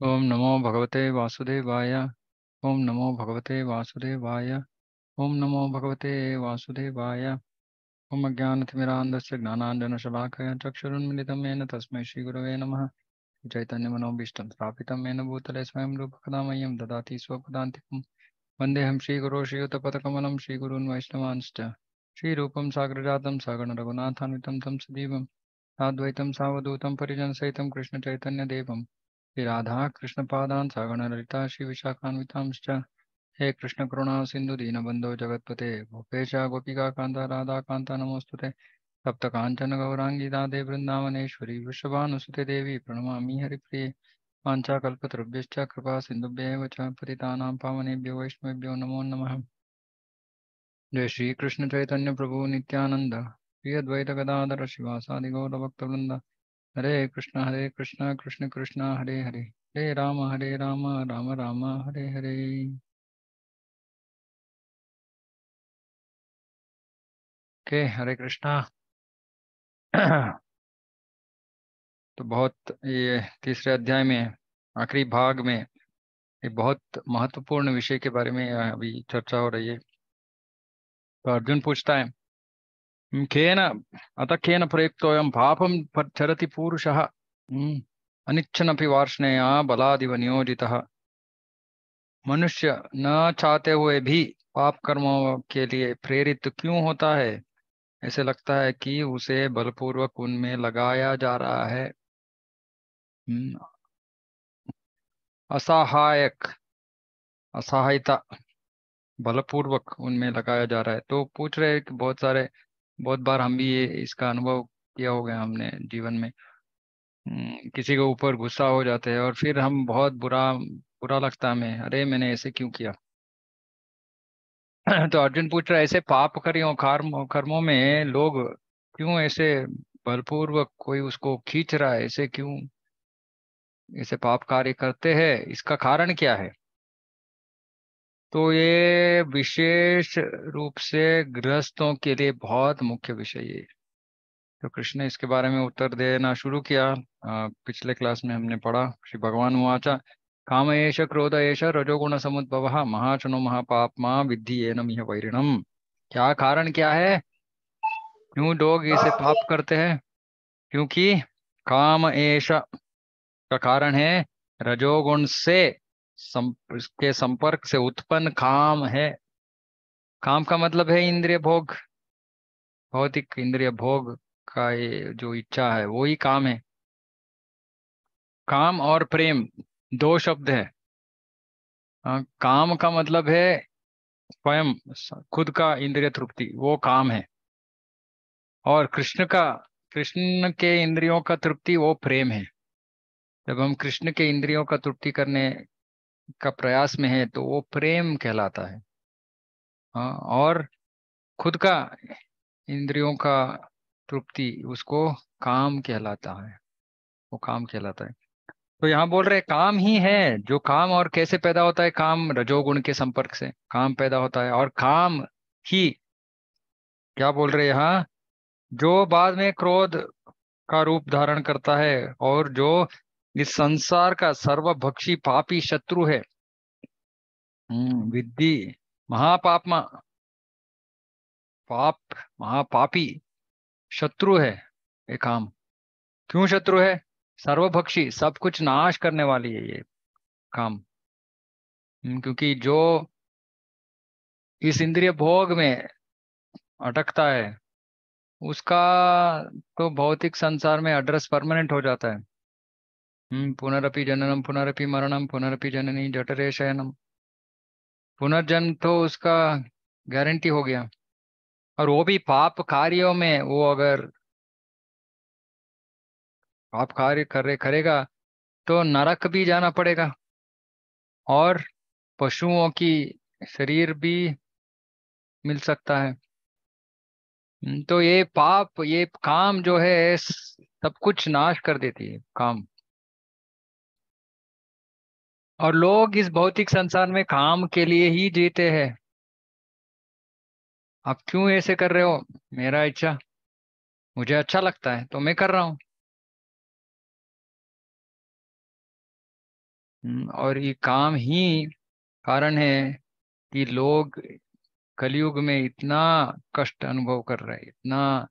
ओम नमो भगवते वासुदेवाय। ओम नमो भगवते वासुदेवाय। ओम नमो भगवते वासुदेवाय। ओम अज्ञानतिमिरान्धस्य ज्ञानाञ्जनशलाकया चक्षुरुन्मिलितं येन तस्मै श्रीगुरवे नमः। चैतन्यमनोभीष्टं स्थापितं येन भूतले स्वयं रूपकदा मह्यं ददाति स्वपदान्तिकं। वन्देऽहं श्रीगुरो श्रीयुतपदकमलं श्रीगुरून् वैष्णवांश्च श्रीरूपं साग्रजातं सगणरघुनाथान्वितं तं सजीवं साद्वैतं सावधूतं परिजनसहितं कृष्णचैतन्यदेवं श्री राधा कृष्णपादान् सगणललिता श्रीविशाखान्वितांश्च हे कृष्णकरुणा सिन्धु दीनबन्धो जगत्पते गोपेश गोपिकान्त राधाकान्त नमोऽस्तुते सप्तकाञ्चन गौराङ्गी राधे वृन्दावनेश्वरी वृषभानुसुते देवी प्रणमामि हरिप्रिये वाञ्छाकल्पतरुभ्यश्च कृपा सिन्धुभ्येव च पतितानां पावनेभ्यो वैष्णवेभ्यो नमो नमः। जय श्री कृष्ण चैतन्य प्रभु नित्यानंद श्री अद्वैत गदाधर शिवासादि गौर भक्तवृंद हरे कृष्ण कृष्ण कृष्ण हरे हरे हरे राम राम राम हरे हरे। के हरे कृष्णा। तो बहुत ये तीसरे अध्याय में आखिरी भाग में एक बहुत महत्वपूर्ण विषय के बारे में अभी चर्चा हो रही है। तो अर्जुन पूछता है, केन अतः केन प्रयुक्तोऽयं पापं चरति पूरुषः अनिच्छन्नपि वार्ष्णेय बलादिव नियोजितः। मनुष्य न चाहते हुए भी पाप कर्मों के लिए प्रेरित क्यों होता है? ऐसे लगता है कि उसे बलपूर्वक उनमें लगाया जा रहा है। हम्म, असहायक असहायता बलपूर्वक उनमें लगाया जा रहा है। तो पूछ रहे हैं कि बहुत बार हम भी ये इसका अनुभव किया होगा हमने जीवन में। किसी के ऊपर गुस्सा हो जाते हैं और फिर हम बहुत बुरा बुरा लगता है हमें, अरे मैंने ऐसे क्यों किया। तो अर्जुन पूछ रहा है, ऐसे पाप करियों कर्मों में लोग क्यों ऐसे बलपूर्वक कोई उसको खींच रहा है, ऐसे क्यों ऐसे पाप कार्य करते हैं, इसका कारण क्या है? तो ये विशेष रूप से गृहस्थों के लिए बहुत मुख्य विषय है। तो कृष्ण ने इसके बारे में उत्तर देना शुरू किया। पिछले क्लास में हमने पढ़ा, श्री भगवान उवाच काम एष क्रोध एष रजोगुण समुद्भव महाशनो महापाप्मा विद्धि येन मिह वैरिणम। क्या कारण क्या है, क्यों लोग इसे पाप करते हैं? क्योंकि काम एष का कारण है रजोगुण से के संपर्क से उत्पन्न काम है। काम का मतलब है इंद्रिय भोग, भौतिक इंद्रिय भोग का ये जो इच्छा है वो ही काम है। काम और प्रेम दो शब्द है। काम का मतलब है स्वयं खुद का इंद्रिय तृप्ति, वो काम है। और कृष्ण के इंद्रियों का तृप्ति वो प्रेम है। जब हम कृष्ण के इंद्रियों का तृप्ति करने का प्रयास में है तो वो प्रेम कहलाता है। हाँ, और खुद का इंद्रियों का तृप्ति उसको काम कहलाता है, वो काम कहलाता है। तो यहाँ बोल रहे काम ही है जो काम। और कैसे पैदा होता है काम? रजोगुण के संपर्क से काम पैदा होता है। और काम ही क्या बोल रहे हैं यहाँ, जो बाद में क्रोध का रूप धारण करता है और जो इस संसार का सर्वभक्षी पापी शत्रु है। विद्धि महापापमा, पाप महापापी शत्रु है ये काम। क्यों शत्रु है? सर्वभक्षी, सब कुछ नाश करने वाली है ये काम। क्योंकि जो इस इंद्रिय भोग में अटकता है उसका तो भौतिक संसार में एड्रेस परमानेंट हो जाता है। पुनरपि जननम पुनरपि मरणम पुनरपि जननी जठरे शयनम। पुनर्जन्म तो उसका गारंटी हो गया। और वो भी पाप कार्यों में, वो अगर पाप कार्य करेगा तो नरक भी जाना पड़ेगा और पशुओं की शरीर भी मिल सकता है। तो ये पाप, ये काम जो है सब कुछ नाश कर देती है काम। और लोग इस भौतिक संसार में काम के लिए ही जीते हैं। आप क्यों ऐसे कर रहे हो? मेरा इच्छा, मुझे अच्छा लगता है तो मैं कर रहा हूँ। और ये काम ही कारण है कि लोग कलयुग में इतना कष्ट अनुभव कर रहे हैं, इतना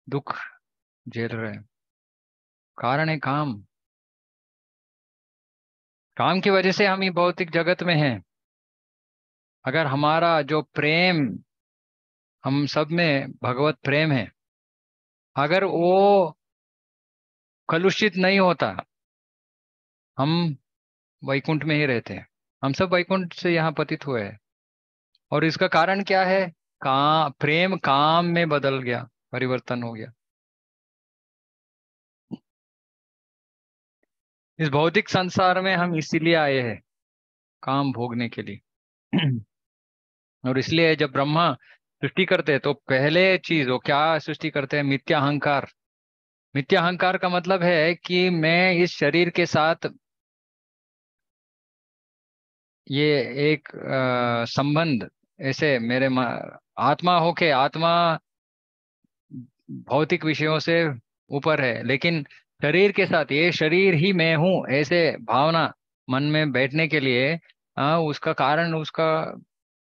दुख झेल रहे हैं। कारण है काम। काम की वजह से हम ये भौतिक जगत में हैं। अगर हमारा जो प्रेम, हम सब में भगवत प्रेम है, अगर वो कलुषित नहीं होता, हम वैकुंठ में ही रहते हैं। हम सब वैकुंठ से यहाँ पतित हुए हैं। और इसका कारण क्या है? प्रेम काम में बदल गया, परिवर्तन हो गया। इस भौतिक संसार में हम इसीलिए आए हैं, काम भोगने के लिए। और इसलिए जब ब्रह्मा सृष्टि करते हैं तो पहले चीज वो क्या सृष्टि करते हैं? मिथ्या अहंकार। मिथ्या अहंकार का मतलब है कि मैं इस शरीर के साथ ये एक संबंध, ऐसे मेरे आत्मा होके, आत्मा भौतिक विषयों से ऊपर है, लेकिन शरीर के साथ ये शरीर ही मैं हूँ, ऐसे भावना मन में बैठने के लिए उसका कारण, उसका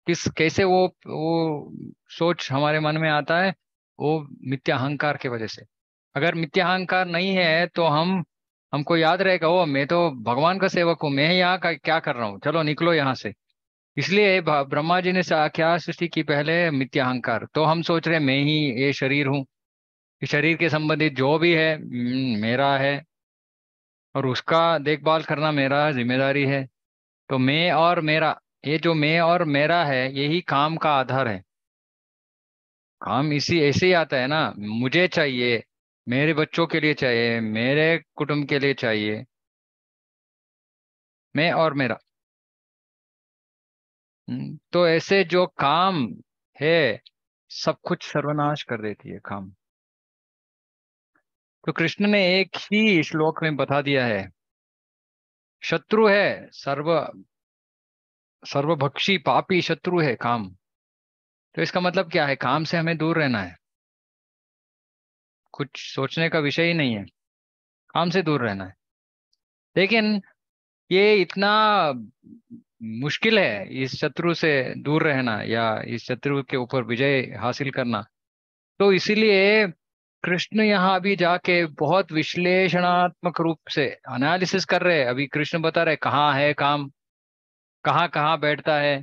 किस कैसे वो सोच हमारे मन में आता है? वो मिथ्या अहंकार की वजह से। अगर मिथ्या अहंकार नहीं है तो हमको याद रहेगा, ओ मैं तो भगवान का सेवक हूँ, मैं यहाँ का क्या कर रहा हूँ, चलो निकलो यहाँ से। इसलिए ब्रह्मा जी ने क्या सृष्टि की? पहले मिथ्या अहंकार। तो हम सोच रहे हैं मैं ही ये शरीर हूँ, इस शरीर के संबंधित जो भी है मेरा है, और उसका देखभाल करना मेरा जिम्मेदारी है। तो मैं और मेरा, ये जो मैं और मेरा है, यही काम का आधार है। काम इसी ऐसे ही आता है ना, मुझे चाहिए, मेरे बच्चों के लिए चाहिए, मेरे कुटुंब के लिए चाहिए, मैं और मेरा। तो ऐसे जो काम है, सब कुछ सर्वनाश कर देती है काम। तो कृष्ण ने एक ही श्लोक में बता दिया है, शत्रु है सर्वभक्षी पापी शत्रु है काम। तो इसका मतलब क्या है? काम से हमें दूर रहना है, कुछ सोचने का विषय ही नहीं है, काम से दूर रहना है। लेकिन ये इतना मुश्किल है, इस शत्रु से दूर रहना या इस शत्रु के ऊपर विजय हासिल करना। तो इसीलिए कृष्ण यहाँ अभी जाके बहुत विश्लेषणात्मक रूप से एनालिसिस कर रहे हैं। अभी कृष्ण बता रहे कहाँ है काम, कहाँ कहाँ बैठता है,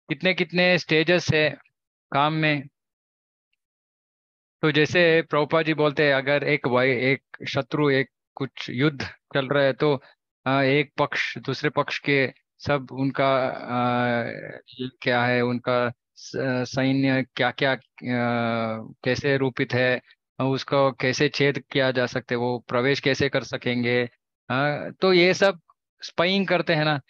कितने कितने स्टेजेस है काम में। तो जैसे प्रभुपा जी बोलते हैं, अगर एक शत्रु, एक कुछ युद्ध चल रहा है, तो एक पक्ष दूसरे पक्ष के सब उनका क्या है, उनका सैन्य क्या क्या कैसे रूपित है, उसको कैसे छेद किया जा सकते, वो प्रवेश कैसे कर सकेंगे। तो ये सब स्पाइंग करते हैं ना।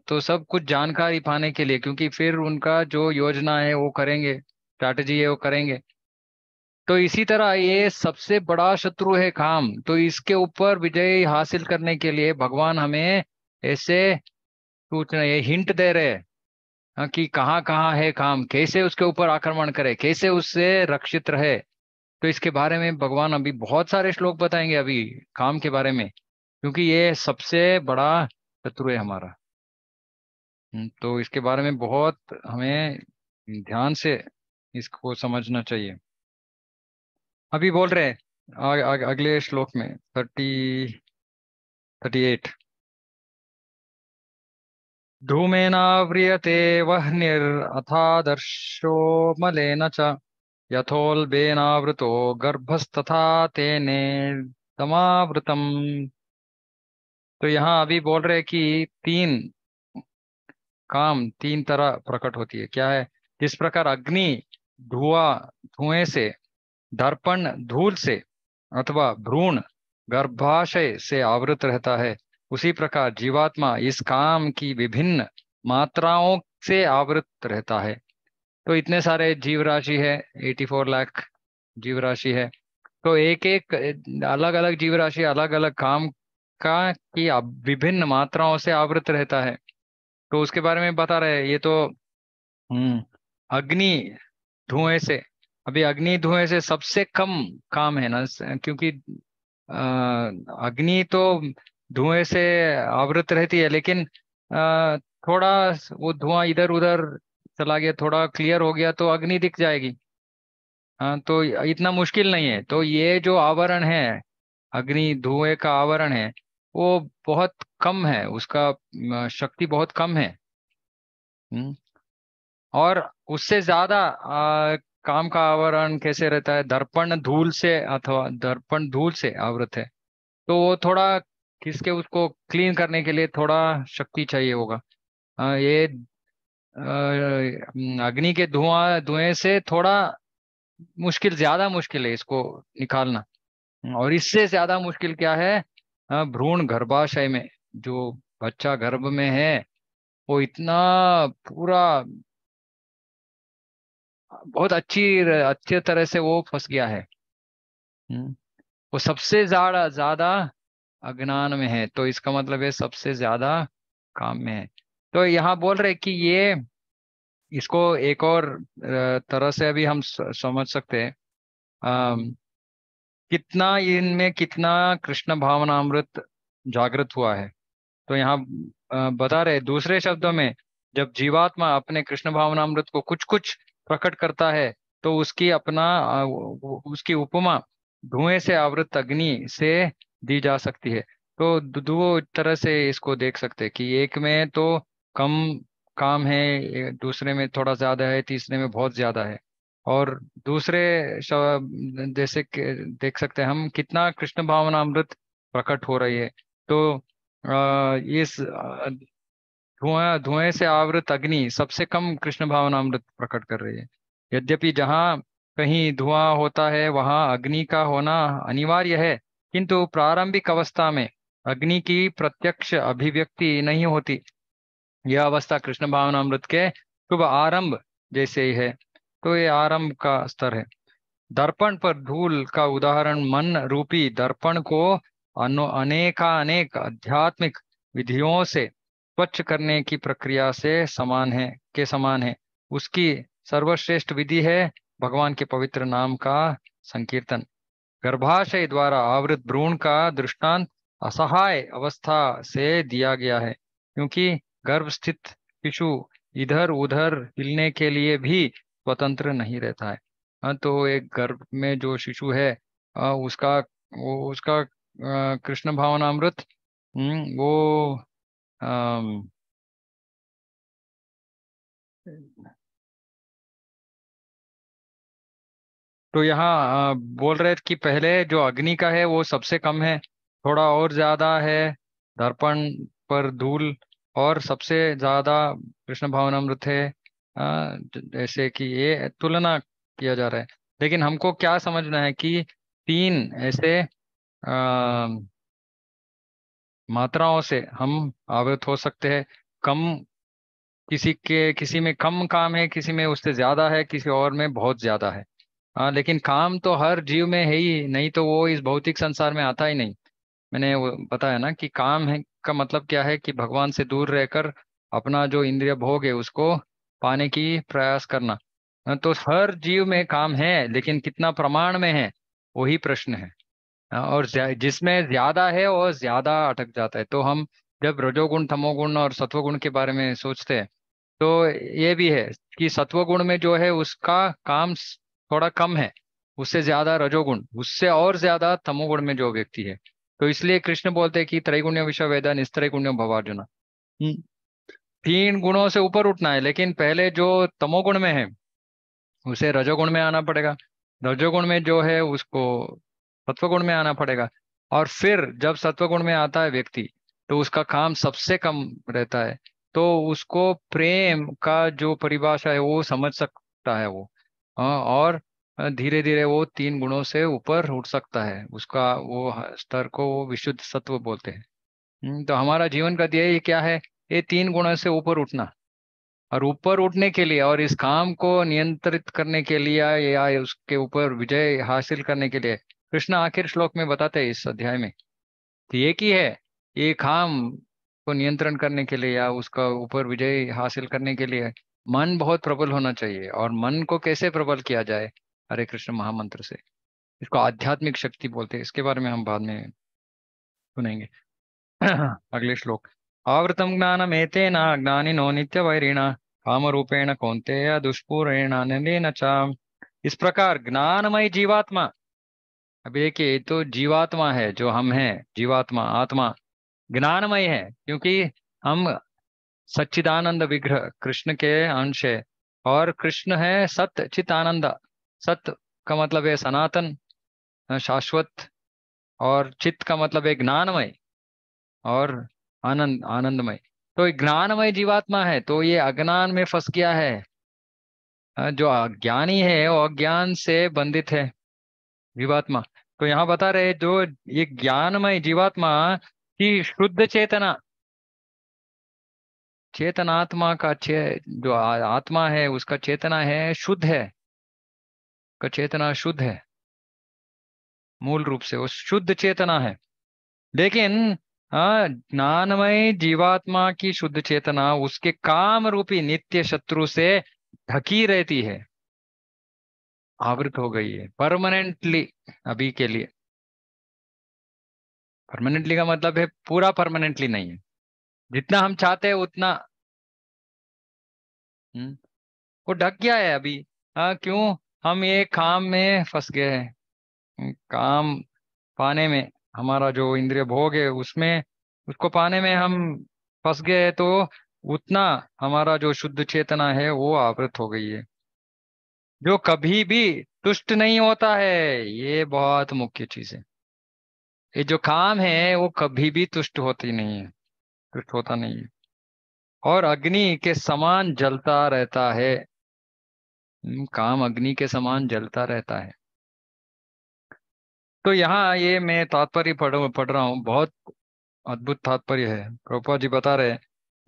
तो सब कुछ जानकारी पाने के लिए, क्योंकि फिर उनका जो योजना है वो करेंगे, स्ट्रैटेजी है वो करेंगे। तो इसी तरह ये सबसे बड़ा शत्रु है काम। तो इसके ऊपर विजय हासिल करने के लिए भगवान हमें ऐसे सूचना, ये हिंट दे रहे हैं, कि कहाँ कहाँ है काम, कैसे उसके ऊपर आक्रमण करे, कैसे उससे रक्षित रहे। तो इसके बारे में भगवान अभी बहुत सारे श्लोक बताएंगे अभी, काम के बारे में, क्योंकि ये सबसे बड़ा शत्रु है हमारा। तो इसके बारे में बहुत हमें ध्यान से इसको समझना चाहिए। अभी बोल रहे हैं अगले श्लोक में 38। धूमेनाव्रियते वह्निरथादर्शो मलेन च यथोल्बेनावृतो गर्भस्तथा तेने तमावृतम। तो यहाँ अभी बोल रहे हैं कि तीन काम तीन तरह प्रकट होती है। क्या है? जिस प्रकार अग्नि धुएं से, दर्पण धूल से, अथवा भ्रूण गर्भाशय से आवृत रहता है, उसी प्रकार जीवात्मा इस काम की विभिन्न मात्राओं से आवृत रहता है। तो इतने सारे जीव राशि है, 84 लाख जीव राशि है। तो एक एक अलग अलग जीव राशि अलग अलग काम का की विभिन्न मात्राओं से आवृत रहता है। तो उसके बारे में बता रहे हैं ये तो। हम्म अग्नि धुएं से, अभी अग्नि धुएं से सबसे कम काम है ना, क्योंकि अग्नि तो धुएं से आवृत रहती है, लेकिन अ, थोड़ा वो धुआं इधर उधर चला गया, थोड़ा क्लियर हो गया तो अग्नि दिख जाएगी। हाँ, तो इतना मुश्किल नहीं है। तो ये जो आवरण है, अग्नि धुएं का आवरण है, वो बहुत कम है, उसका शक्ति बहुत कम है। हम्म। और उससे ज्यादा काम का आवरण कैसे रहता है, दर्पण धूल से, अथवा दर्पण धूल से आवृत है। तो वो थोड़ा किसके, उसको क्लीन करने के लिए थोड़ा शक्ति चाहिए होगा। ये अग्नि के धुएं से थोड़ा मुश्किल, ज्यादा मुश्किल है इसको निकालना। और इससे ज्यादा मुश्किल क्या है, भ्रूण गर्भाशय में जो बच्चा गर्भ में है, वो इतना पूरा बहुत अच्छी तरह से वो फंस गया है। हम्म, वो सबसे ज्यादा ज्यादा अज्ञान में है, तो इसका मतलब है सबसे ज्यादा काम में है। तो यहाँ बोल रहे कि ये, इसको एक और तरह से अभी हम समझ सकते हैं। अम, कितना इनमें, कितना कृष्ण भावनामृत जागृत हुआ है। तो यहाँ बता रहे दूसरे शब्दों में, जब जीवात्मा अपने कृष्ण भावनामृत को कुछ कुछ प्रकट करता है, तो उसकी अपना उसकी उपमा धुएं से आवृत अग्नि से दी जा सकती है। तो दो तरह से इसको देख सकते हैं कि एक में तो कम काम है, दूसरे में थोड़ा ज्यादा है, तीसरे में बहुत ज्यादा है। और दूसरे जैसे देख सकते हैं हम कितना कृष्ण भावनामृत प्रकट हो रही है। तो इस धुआं धुएं से आवृत अग्नि सबसे कम कृष्ण भावनामृत प्रकट कर रही है। यद्यपि जहाँ कहीं धुआं होता है वहाँ अग्नि का होना अनिवार्य है, किंतु प्रारंभिक अवस्था में अग्नि की प्रत्यक्ष अभिव्यक्ति नहीं होती। यह अवस्था कृष्ण भावनामृत के शुभ आरंभ जैसे ही है। तो ये आरंभ का स्तर है। दर्पण पर धूल का उदाहरण मन रूपी दर्पण को अनेक आध्यात्मिक विधियों से स्वच्छ करने की प्रक्रिया से समान है। उसकी सर्वश्रेष्ठ विधि है भगवान के पवित्र नाम का संकीर्तन। गर्भाशय द्वारा आवृत भ्रूण का दृष्टांत असहाय अवस्था से दिया गया है, क्योंकि गर्भ स्थित शिशु इधर उधर हिलने के लिए भी स्वतंत्र नहीं रहता है। हाँ, तो एक गर्भ में जो शिशु है, उसका कृष्ण भावनामृत, वो अम, तो यहाँ बोल रहे थे कि पहले जो अग्नि का है वो सबसे कम है, थोड़ा और ज्यादा है दर्पण पर धूल, और सबसे ज्यादा कृष्ण भावनामृत है। जैसे कि ये तुलना किया जा रहा है। लेकिन हमको क्या समझना है कि तीन ऐसे आ, मात्राओं से हम आवृत हो सकते हैं। कम, किसी में कम काम है, किसी में उससे ज्यादा है, किसी और में बहुत ज्यादा है। हाँ, लेकिन काम तो हर जीव में है ही, नहीं तो वो इस भौतिक संसार में आता ही नहीं। मैंने वो बताया ना कि काम है का मतलब क्या है, कि भगवान से दूर रहकर अपना जो इंद्रिय भोग है उसको पाने की प्रयास करना। हाँ, तो हर जीव में काम है, लेकिन कितना प्रमाण में है, वही प्रश्न है। हाँ, और जिसमें ज्यादा है वो ज्यादा अटक जाता है। तो हम जब रजोगुण तमोगुण और सत्वगुण के बारे में सोचते हैं, तो ये भी है कि सत्वगुण में जो है उसका काम थोड़ा कम है, उससे ज्यादा रजोगुण, उससे और ज्यादा तमोगुण में जो व्यक्ति है। तो इसलिए कृष्ण बोलते हैं कि त्रैगुण्य विश्व वेदा निस्त्रैगुण्य भवार्जुन। हम्म, तीन गुणों से ऊपर उठना है, लेकिन पहले जो तमोगुण में है उसे रजोगुण में आना पड़ेगा। रजोगुण में जो है उसको सत्वगुण में आना पड़ेगा। और फिर जब सत्वगुण में आता है व्यक्ति, तो उसका काम सबसे कम रहता है। तो उसको प्रेम का जो परिभाषा है वो समझ सकता है वो। हाँ, और धीरे धीरे वो तीन गुणों से ऊपर उठ सकता है, उसका वो स्तर को वो विशुद्ध सत्व बोलते हैं। तो हमारा जीवन का ध्येय क्या है, ये तीन गुणों से ऊपर उठना। और ऊपर उठने के लिए और इस काम को नियंत्रित करने के लिए या उसके ऊपर विजय हासिल करने के लिए, कृष्ण आखिर श्लोक में बताते हैं इस अध्याय में कि एक ही है, ये काम को नियंत्रण करने के लिए या उसका ऊपर विजय हासिल करने के लिए मन बहुत प्रबल होना चाहिए। और मन को कैसे प्रबल किया जाए, हरे कृष्ण महामंत्र से। इसको आध्यात्मिक शक्ति बोलते हैं, इसके बारे में हम बाद में सुनेंगे। अगले श्लोक। आवृतम ज्ञानमेतेन अज्ञानिनो नित्यवैरिणा कामरूपेण कौन्तेय दुष्पूरेण अनलेन च। इस प्रकार ज्ञानमय जीवात्मा, अभी देखिए ये तो जीवात्मा है जो हम हैं, जीवात्मा आत्मा ज्ञानमय है क्योंकि हम सच्चिदानंद विग्रह कृष्ण के अंश है। और कृष्ण है सत्य चित आनंद। सत्य का मतलब है सनातन, शाश्वत। और चित्त का मतलब है ज्ञानमय। और आनंद आनंदमय। तो ये ज्ञानमय जीवात्मा है तो ये अज्ञान में फंस गया है। जो अज्ञानी है वो अज्ञान से बंधित है, जीवात्मा। तो यहाँ बता रहे जो ये ज्ञानमय जीवात्मा की शुद्ध चेतना, चेतनात्मा का जो आत्मा है उसका चेतना है शुद्ध है, का चेतना शुद्ध है। मूल रूप से वो शुद्ध चेतना है। लेकिन ज्ञानमय जीवात्मा की शुद्ध चेतना उसके काम रूपी नित्य शत्रु से ढकी रहती है, आवृत हो गई है परमानेंटली। अभी के लिए परमानेंटली का मतलब है पूरा परमानेंटली नहीं है, जितना हम चाहते हैं उतना। हम्म, वो ढक गया है अभी। क्यों? हम ये काम में फंस गए हैं। काम पाने में, हमारा जो इंद्रिय भोग है उसमें, उसको पाने में हम फंस गए हैं। तो उतना हमारा जो शुद्ध चेतना है वो आवृत हो गई है, जो कभी भी तुष्ट नहीं होता है। ये बहुत मुख्य चीज है। ये जो काम है वो कभी भी तुष्ट होती नहीं है, तुष्ट होता नहीं है। और अग्नि के समान जलता रहता है। काम अग्नि के समान जलता रहता है। तो यहाँ ये मैं तात्पर्य पढ़ रहा हूँ, बहुत अद्भुत तात्पर्य है। प्रभुपाद जी बता रहे हैं,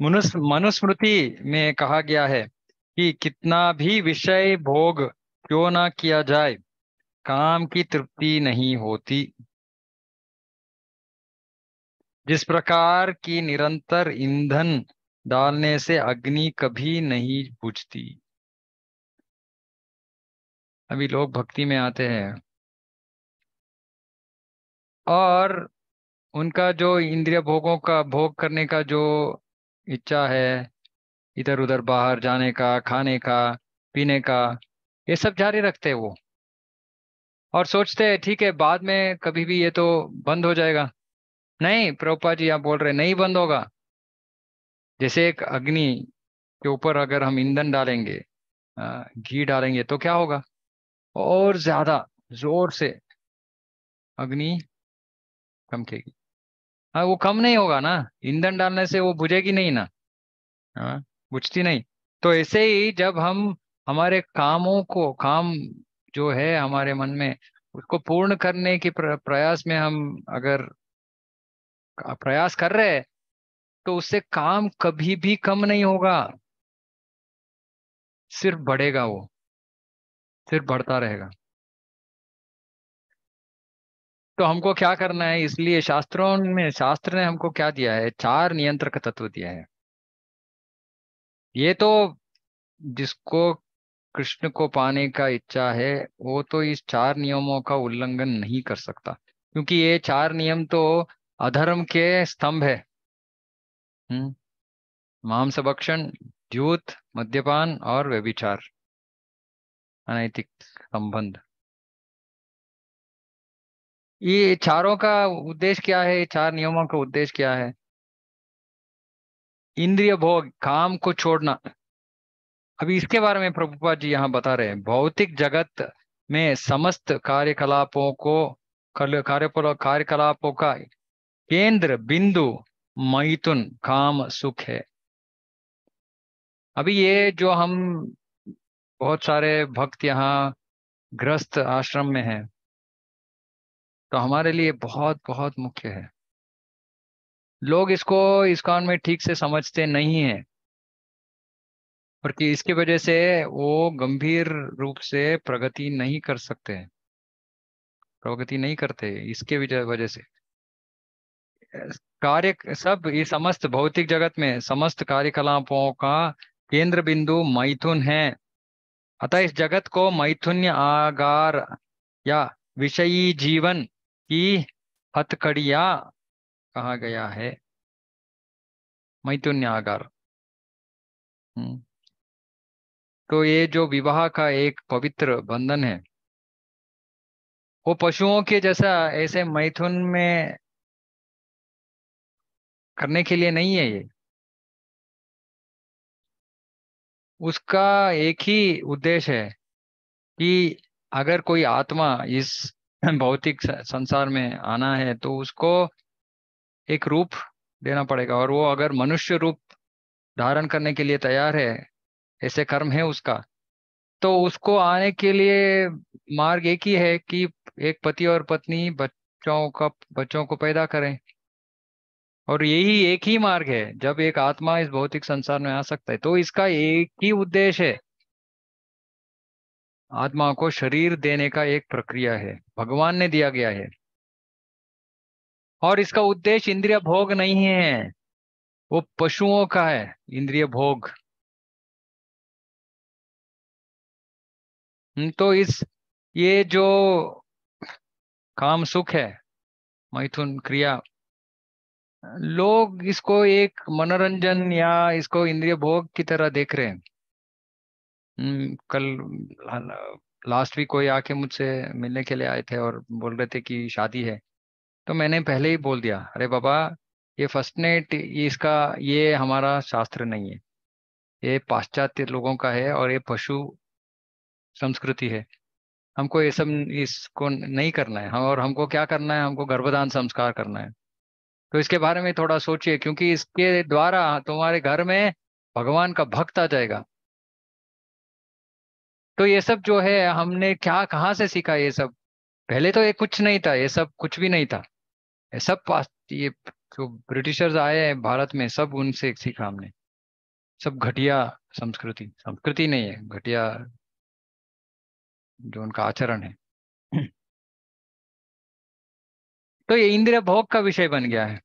मनुस्मृति में कहा गया है कि कितना भी विषय भोग क्यों ना किया जाए, काम की तृप्ति नहीं होती। जिस प्रकार की निरंतर ईंधन डालने से अग्नि कभी नहीं बुझती। अभी लोग भक्ति में आते हैं और उनका जो इंद्रिय भोगों का भोग करने का जो इच्छा है, इधर उधर बाहर जाने का, खाने का, पीने का, ये सब जारी रखते हैं वो। और सोचते हैं ठीक है बाद में कभी भी ये तो बंद हो जाएगा। नहीं, प्रभुपाद जी आप बोल रहे हैं, नहीं बंद होगा। जैसे एक अग्नि के ऊपर अगर हम ईंधन डालेंगे, घी डालेंगे तो क्या होगा? और ज्यादा जोर से अग्नि चमकेगी। हाँ, वो कम नहीं होगा ना, ईंधन डालने से वो बुझेगी नहीं ना। हाँ, बुझती नहीं। तो ऐसे ही जब हम हमारे कामों को, काम जो है हमारे मन में, उसको पूर्ण करने की प्रयास में हम अगर प्रयास कर रहे हैं तो उससे काम कभी भी कम नहीं होगा, सिर्फ बढ़ेगा वो, सिर्फ बढ़ता रहेगा। तो हमको क्या करना है? इसलिए शास्त्रों में, शास्त्र ने हमको क्या दिया है? चार नियंत्रक तत्व दिया है। ये तो जिसको कृष्ण को पाने का इच्छा है वो तो इस चार नियमों का उल्लंघन नहीं कर सकता, क्योंकि ये चार नियम तो अधर्म के स्तंभ है। हम्म, मांसभक्षण, द्यूत, मद्यपान और व्यभिचार, अनैतिक संबंध। ये चारों का उद्देश्य क्या है? ये चार नियमों का उद्देश्य क्या है? इंद्रिय भोग, काम को छोड़ना। अभी इसके बारे में प्रभुपाद जी यहाँ बता रहे हैं, भौतिक जगत में समस्त कार्यकलापों को, कार्यकलापों का केंद्र बिंदु मैथुन काम सुख है। अभी ये जो हम बहुत सारे भक्त यहाँ गृहस्थ आश्रम में हैं, तो हमारे लिए बहुत बहुत मुख्य है। लोग इसको इस्कॉन में ठीक से समझते नहीं है, और कि इसकी वजह से वो गंभीर रूप से प्रगति नहीं कर सकते, प्रगति नहीं करते इसके वजह वजह से। कार्य सब, ये समस्त भौतिक जगत में समस्त कार्यकलापों का केंद्र बिंदु मैथुन है। अतः इस जगत को मैथुन्य आगार या विषयी जीवन की हथकड़ियां कहा गया है। मैथुन्य आकार। हम्म, तो ये जो विवाह का एक पवित्र बंधन है, वो पशुओं के जैसा ऐसे मैथुन में करने के लिए नहीं है ये। उसका एक ही उद्देश्य है कि अगर कोई आत्मा इस भौतिक संसार में आना है तो उसको एक रूप देना पड़ेगा, और वो अगर मनुष्य रूप धारण करने के लिए तैयार है, ऐसे कर्म है उसका, तो उसको आने के लिए मार्ग एक ही है कि एक पति और पत्नी बच्चों को पैदा करें। और यही एक ही मार्ग है जब एक आत्मा इस भौतिक संसार में आ सकता है। तो इसका एक ही उद्देश्य है, आत्मा को शरीर देने का एक प्रक्रिया है, भगवान ने दिया गया है। और इसका उद्देश्य इंद्रिय भोग नहीं है, वो पशुओं का है इंद्रिय भोग। तो इस ये जो काम सुख है, मैथुन क्रिया, लोग इसको एक मनोरंजन या इसको इंद्रिय भोग की तरह देख रहे हैं। कल लास्ट वीक कोई आके मुझसे मिलने के लिए आए थे और बोल रहे थे कि शादी है। तो मैंने पहले ही बोल दिया, अरे बाबा, ये फर्स्ट नाइट इसका, ये हमारा शास्त्र नहीं है, ये पाश्चात्य लोगों का है और ये पशु संस्कृति है। हमको ये सब इसको नहीं करना है। हम और हमको क्या करना है, हमको गर्भधान संस्कार करना है। तो इसके बारे में थोड़ा सोचिए, क्योंकि इसके द्वारा तुम्हारे घर में भगवान का भक्त आ जाएगा। तो ये सब जो है हमने क्या कहाँ से सीखा ये सब? पहले तो ये कुछ नहीं था, ये सब कुछ भी नहीं था। ये सब ये जो ब्रिटिशर्स आए हैं भारत में, सब उनसे सीखा हमने। सब घटिया संस्कृति, संस्कृति नहीं है, घटिया जो उनका आचरण है। तो ये इंद्रिय भोग का विषय बन गया है।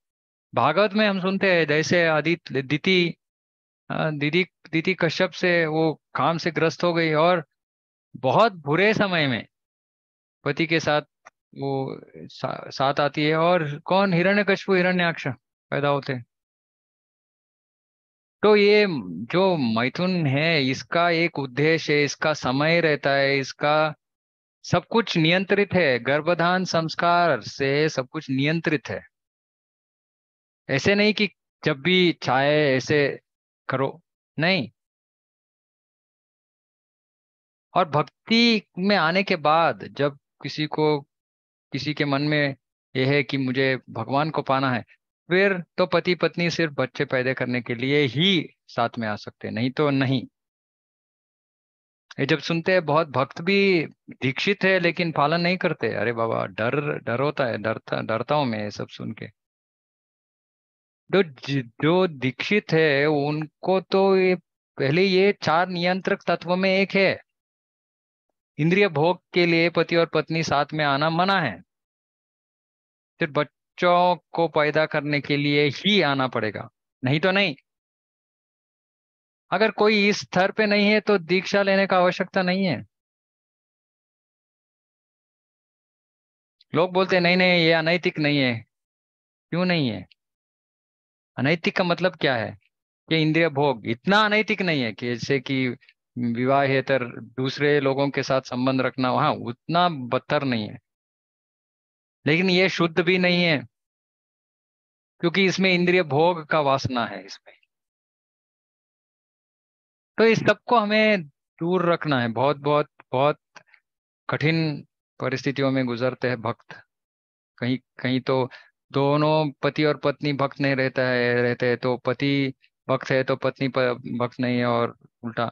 भागवत में हम सुनते हैं जैसे आदित्य दीति, दीदी दीदी कश्यप से वो काम से ग्रस्त हो गई और बहुत बुरे समय में पति के साथ वो साथ आती है, और कौन, हिरण्यकशिपु हिरण्याक्ष पैदा होते हैं। तो ये जो मैथुन है, इसका एक उद्देश्य है, इसका समय रहता है, इसका सब कुछ नियंत्रित है, गर्भधान संस्कार से सब कुछ नियंत्रित है। ऐसे नहीं कि जब भी चाहे ऐसे करो, नहीं। और भक्ति में आने के बाद जब किसी के मन में यह है कि मुझे भगवान को पाना है, फिर तो पति पत्नी सिर्फ बच्चे पैदा करने के लिए ही साथ में आ सकते हैं, नहीं तो नहीं। ये जब सुनते हैं बहुत भक्त भी दीक्षित है लेकिन पालन नहीं करते, अरे बाबा, डर डर होता है, डरता हूं मैं ये सब सुन के। जो दीक्षित है उनको तो ये पहले ये चार नियंत्रक तत्व में एक है, इंद्रिय भोग के लिए पति और पत्नी साथ में आना मना है, सिर्फ बच्चों को पैदा करने के लिए ही आना पड़ेगा, नहीं तो नहीं। अगर कोई इस स्तर पे नहीं है तो दीक्षा लेने का आवश्यकता नहीं है। लोग बोलते हैं नहीं नहीं ये अनैतिक नहीं है। क्यों नहीं है? अनैतिक का मतलब क्या है? कि इंद्रिय भोग इतना अनैतिक नहीं है कि जैसे कि विवाहेतर दूसरे लोगों के साथ संबंध रखना, वहां उतना बदतर नहीं है। लेकिन ये शुद्ध भी नहीं है, क्योंकि इसमें इंद्रिय भोग का वासना है इसमें। तो इस सबको हमें दूर रखना है। बहुत बहुत बहुत कठिन परिस्थितियों में गुजरते हैं भक्त। कहीं कहीं तो दोनों पति और पत्नी भक्त नहीं रहते हैं, तो पति भक्त है तो पत्नी भक्त नहीं है, और उल्टा।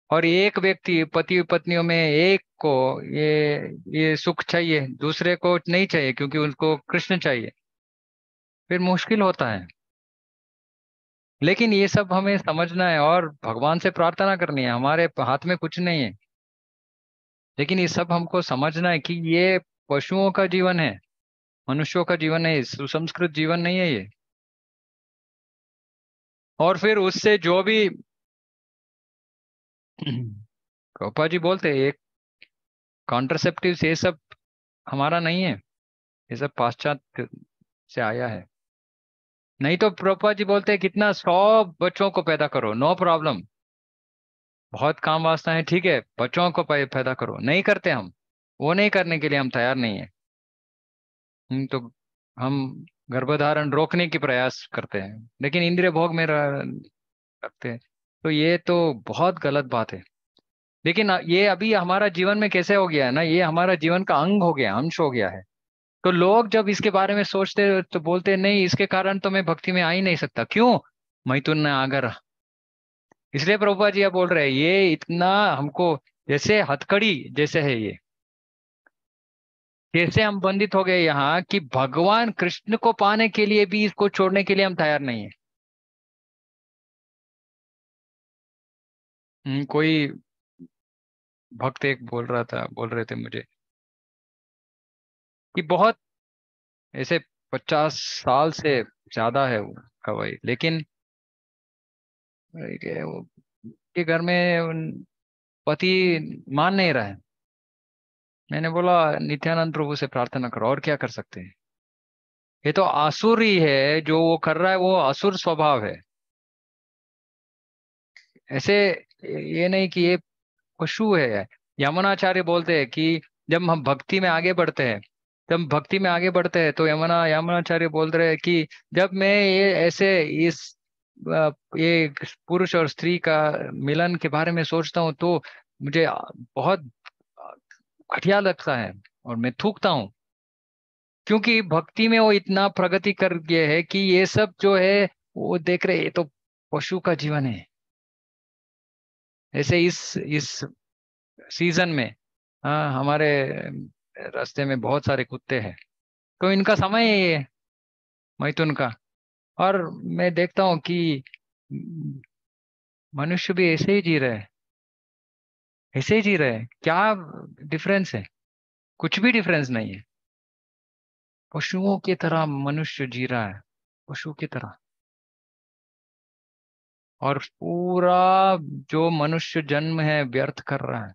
और एक व्यक्ति पति पत्नियों में एक को ये सुख चाहिए, दूसरे को नहीं चाहिए क्योंकि उनको कृष्ण चाहिए, फिर मुश्किल होता है। लेकिन ये सब हमें समझना है और भगवान से प्रार्थना करनी है, हमारे हाथ में कुछ नहीं है। लेकिन ये सब हमको समझना है कि ये पशुओं का जीवन है, मनुष्यों का जीवन है, सुसंस्कृत जीवन नहीं है ये। और फिर उससे जो भी गोपा जी बोलते हैं, ये कॉन्ट्रसेप्टिव ये सब हमारा नहीं है, ये सब पाश्चात्य से आया है। नहीं तो प्रभुपाद जी बोलते हैं कितना 100 बच्चों को पैदा करो, नो प्रॉब्लम, बहुत काम वास्ता है, ठीक है, बच्चों को पैदा करो, नहीं करते हम, वो नहीं करने के लिए हम तैयार नहीं है। तो हम गर्भधारण रोकने की प्रयास करते हैं, लेकिन इंद्रिय भोग में रखते हैं। तो ये तो बहुत गलत बात है। लेकिन ये अभी हमारा जीवन में कैसे हो गया है ना, ये हमारा जीवन का अंग हो गया, अंश हो गया है। तो लोग जब इसके बारे में सोचते हैं, तो बोलते हैं, नहीं इसके कारण तो मैं भक्ति में आ ही नहीं सकता, क्यों? मैथुन ने आगर। इसलिए प्रभुपा जी आप बोल रहे हैं ये इतना हमको जैसे हथकड़ी जैसे है ये, कैसे हम बंधित हो गए यहाँ कि भगवान कृष्ण को पाने के लिए भी इसको छोड़ने के लिए हम तैयार नहीं है। कोई भक्त एक बोल रहे थे मुझे कि बहुत ऐसे 50 साल से ज्यादा है वो कवाई, लेकिन वो के घर में पति मान नहीं रहा है। मैंने बोला नित्यानंद प्रभु से प्रार्थना करो, और क्या कर सकते हैं। ये तो आसुर ही है, जो वो कर रहा है वो असुर स्वभाव है। ऐसे ये नहीं कि ये पशु है। यमुनाचार्य बोलते हैं कि जब हम भक्ति में आगे बढ़ते हैं, जब भक्ति में आगे बढ़ते हैं तो यमुनाचार्य बोल रहे हैं कि जब मैं ये ऐसे इस ये पुरुष और स्त्री का मिलन के बारे में सोचता हूँ तो मुझे बहुत घटिया लगता है और मैं थूकता हूँ। क्योंकि भक्ति में वो इतना प्रगति कर गए है कि ये सब जो है वो देख रहे, ये तो पशु का जीवन है। ऐसे इस सीजन में, हाँ, हमारे रास्ते में बहुत सारे कुत्ते हैं, तो इनका समय है ये मैथुन का। और मैं देखता हूँ कि मनुष्य भी ऐसे ही जी रहे हैं, ऐसे ही जी रहे हैं, क्या डिफरेंस है? कुछ भी डिफरेंस नहीं है। पशुओं की तरह मनुष्य जी रहा है, पशु की तरह। और पूरा जो मनुष्य जन्म है व्यर्थ कर रहा है।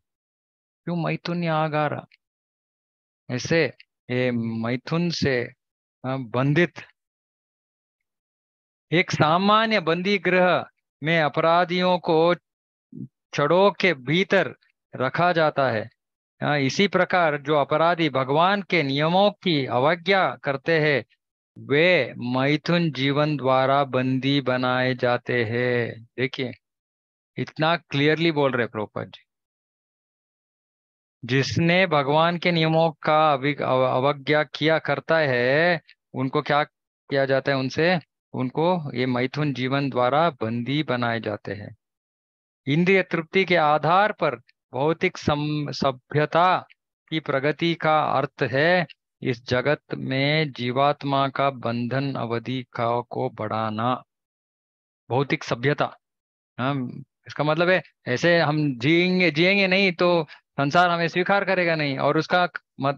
क्यों? मैथुन या आगारा ऐसे, ये मैथुन से बंधित एक सामान्य बंदी गृह में अपराधियों को छड़ों के भीतर रखा जाता है। इसी प्रकार जो अपराधी भगवान के नियमों की अवज्ञा करते हैं, वे मैथुन जीवन द्वारा बंदी बनाए जाते हैं। देखिए, इतना क्लियरली बोल रहे प्रभुपाद जी। जिसने भगवान के नियमों का अवज्ञा किया करता है, उनको क्या किया जाता है उनसे? उनको ये मैथुन जीवन द्वारा बंदी बनाए जाते हैं। इंद्रिय तृप्ति के आधार पर भौतिक सभ्यता की प्रगति का अर्थ है इस जगत में जीवात्मा का बंधन अवधि को बढ़ाना। भौतिक सभ्यता, हम इसका मतलब है ऐसे हम जिएंगे जिएंगे नहीं तो संसार हमें स्वीकार करेगा नहीं, और उसका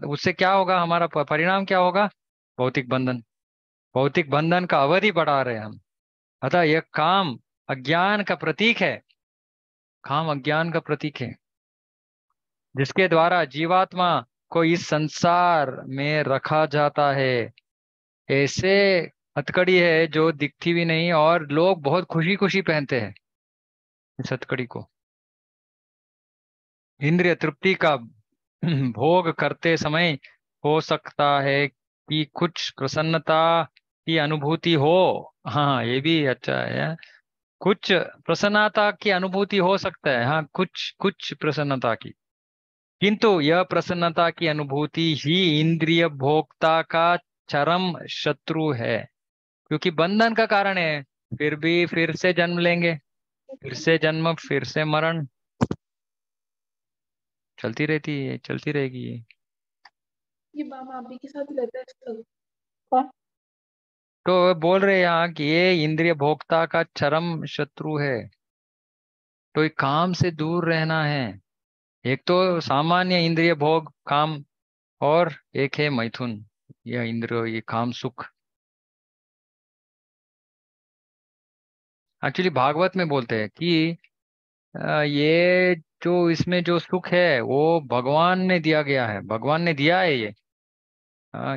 उससे क्या होगा, हमारा परिणाम क्या होगा? भौतिक बंधन। भौतिक बंधन का अवधि बढ़ा रहे हैं हम। अतः यह काम अज्ञान का प्रतीक है, काम अज्ञान का प्रतीक है, जिसके द्वारा जीवात्मा को इस संसार में रखा जाता है। ऐसे हथकड़ी है जो दिखती भी नहीं, और लोग बहुत खुशी खुशी पहनते हैं इस हथकड़ी को। इंद्रिय तृप्ति का भोग करते समय हो सकता है कि कुछ प्रसन्नता की अनुभूति हो। हाँ, ये भी अच्छा है। कुछ प्रसन्नता की अनुभूति हो सकता है, हाँ, कुछ कुछ प्रसन्नता की। किंतु यह प्रसन्नता की अनुभूति ही इंद्रिय भोक्ता का चरम शत्रु है, क्योंकि बंधन का कारण है। फिर भी फिर से जन्म लेंगे, फिर से जन्म, फिर से मरण, चलती रहती है, चलती रहेगी ये। ये मामा अभी के साथ ही रहता है सब। कौन? तो वे बोल रहे हैं यहाँ कि ये इंद्रिय भोक्ता का चरम शत्रु है, तो ये काम से दूर रहना है। एक तो सामान्य इंद्रिय भोग काम, और एक है मैथुन, यह इंद्रिय, ये काम सुख। एक्चुअली भागवत में बोलते हैं कि ये जो इसमें जो सुख है वो भगवान ने दिया गया है, भगवान ने दिया है ये।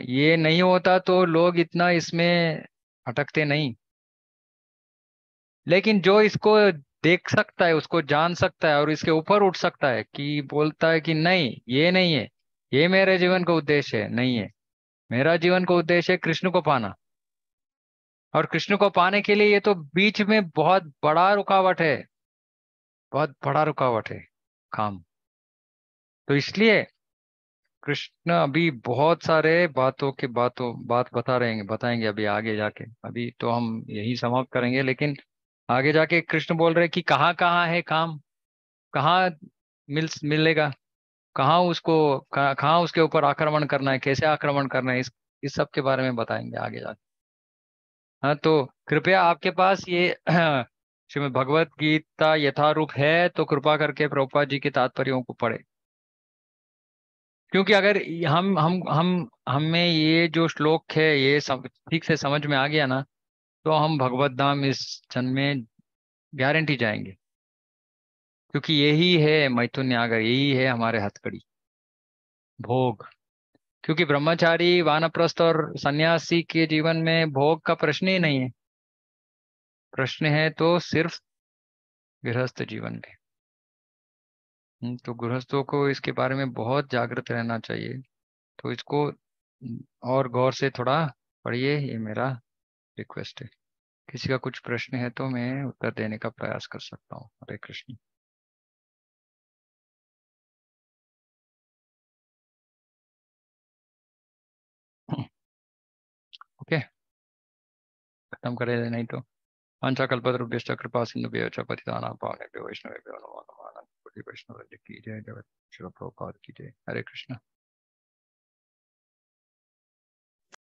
ये नहीं होता तो लोग इतना इसमें अटकते नहीं। लेकिन जो इसको देख सकता है, उसको जान सकता है और इसके ऊपर उठ सकता है, कि बोलता है कि नहीं, ये नहीं है, ये मेरे जीवन का उद्देश्य है, नहीं है। मेरा जीवन का उद्देश्य है कृष्ण को पाना। और कृष्ण को पाने के लिए ये तो बीच में बहुत बड़ा रुकावट है, बहुत बड़ा रुकावट है काम। तो इसलिए कृष्ण अभी बहुत सारे बात बताएंगे अभी आगे जाके। अभी तो हम यही समाप्त करेंगे, लेकिन आगे जाके कृष्ण बोल रहे कि कहाँ कहाँ है काम, कहाँ मिलेगा, कहाँ उसके ऊपर आक्रमण करना है, कैसे आक्रमण करना है, इस सब के बारे में बताएंगे आगे जाके। हाँ, तो कृपया आपके पास ये श्रीमद् भगवत गीता यथारूप है तो कृपा करके प्रभुपाद जी के तात्पर्यों को पढ़े। क्योंकि अगर हम हमें ये जो श्लोक है ये ठीक से समझ में आ गया ना, तो हम भगवत धाम इस जन्म में गारंटी जाएंगे। क्योंकि यही है मैथुन यागर, यही है हमारे हथकड़ी, भोग। क्योंकि ब्रह्मचारी, वानप्रस्थ और सन्यासी के जीवन में भोग का प्रश्न ही नहीं है। प्रश्न है तो सिर्फ गृहस्थ जीवन में। तो गृहस्थों को इसके बारे में बहुत जागृत रहना चाहिए। तो इसको और गौर से थोड़ा पढ़िए, ये मेरा रिक्वेस्ट है। किसी का कुछ प्रश्न है तो मैं उत्तर देने का प्रयास कर सकता हूँ। हरे कृष्ण। ओके, खत्म करे, नहीं तो पंचाकल्पतरुभ्यश्च कृपा सिन्धुभ्यो च पतितानां पावनेभ्यो वैष्णवेभ्यो नमो नमः। अनंत कोटि वैष्णव की जय, जगत श्री प्रभुपाद की जय। हरे कृष्ण।